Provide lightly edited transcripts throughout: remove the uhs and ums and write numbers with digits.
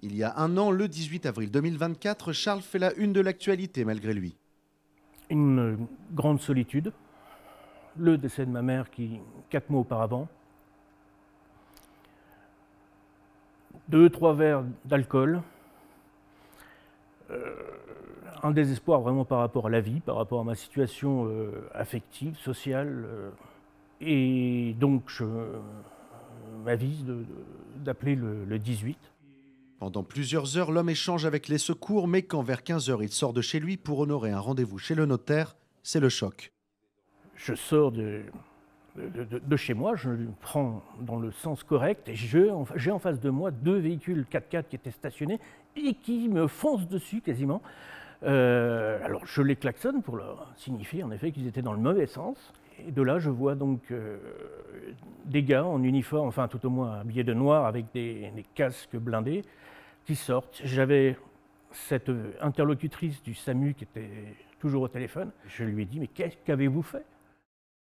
Il y a un an, le 18 avril 2024, Charles fait la une de l'actualité malgré lui. Une grande solitude, le décès de ma mère 4 mois auparavant, 2-3 verres d'alcool, un désespoir vraiment par rapport à la vie, par rapport à ma situation affective, sociale, et donc je m'avise d'appeler le 18. Pendant plusieurs heures, l'homme échange avec les secours, mais quand vers 15 heures, il sort de chez lui pour honorer un rendez-vous chez le notaire, c'est le choc. Je sors de chez moi, je le prends dans le sens correct et j'ai en face de moi 2 véhicules 4x4 qui étaient stationnés et qui me foncent dessus quasiment. Alors je les klaxonne pour leur signifier en effet qu'ils étaient dans le mauvais sens. Et de là, je vois donc des gars en uniforme, enfin tout au moins habillés de noir avec des casques blindés qui sortent. J'avais cette interlocutrice du SAMU qui était toujours au téléphone. Je lui ai dit « mais qu'avez-vous fait ?»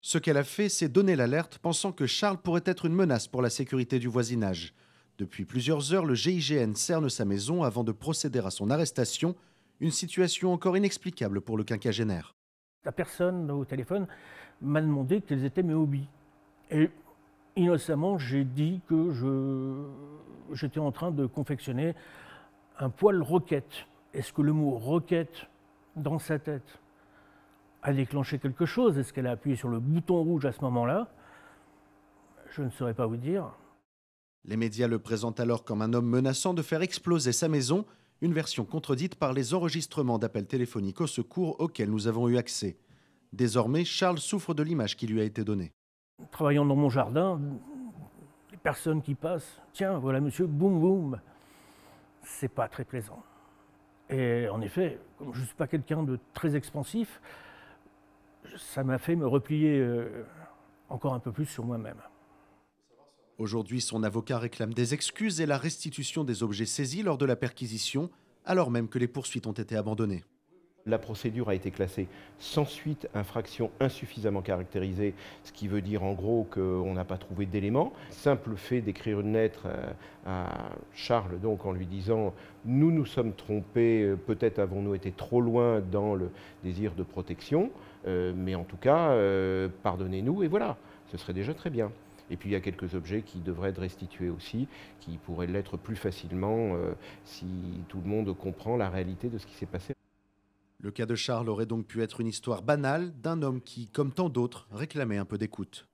Ce qu'elle a fait, c'est donner l'alerte, pensant que Charles pourrait être une menace pour la sécurité du voisinage. Depuis plusieurs heures, le GIGN cerne sa maison avant de procéder à son arrestation, une situation encore inexplicable pour le quinquagénaire. La personne au téléphone m'a demandé quels étaient mes hobbies. Et innocemment, j'ai dit que j'étais en train de confectionner un poêle roquette. Est-ce que le mot roquette, dans sa tête, a déclenché quelque chose? Est-ce qu'elle a appuyé sur le bouton rouge à ce moment-là? Je ne saurais pas vous dire. Les médias le présentent alors comme un homme menaçant de faire exploser sa maison, une version contredite par les enregistrements d'appels téléphoniques au secours auxquels nous avons eu accès. Désormais, Charles souffre de l'image qui lui a été donnée. Travaillant dans mon jardin, les personnes qui passent, tiens, voilà monsieur, boum boum, c'est pas très plaisant. Et en effet, comme je ne suis pas quelqu'un de très expansif, ça m'a fait me replier encore un peu plus sur moi-même. Aujourd'hui, son avocat réclame des excuses et la restitution des objets saisis lors de la perquisition, alors même que les poursuites ont été abandonnées. La procédure a été classée sans suite, infraction insuffisamment caractérisée, ce qui veut dire en gros qu'on n'a pas trouvé d'éléments. Simple fait d'écrire une lettre à Charles donc en lui disant « nous nous sommes trompés, peut-être avons-nous été trop loin dans le désir de protection, mais en tout cas, pardonnez-nous » et voilà, ce serait déjà très bien. Et puis il y a quelques objets qui devraient être restitués aussi, qui pourraient l'être plus facilement si tout le monde comprend la réalité de ce qui s'est passé. Le cas de Charles aurait donc pu être une histoire banale d'un homme qui, comme tant d'autres, réclamait un peu d'écoute.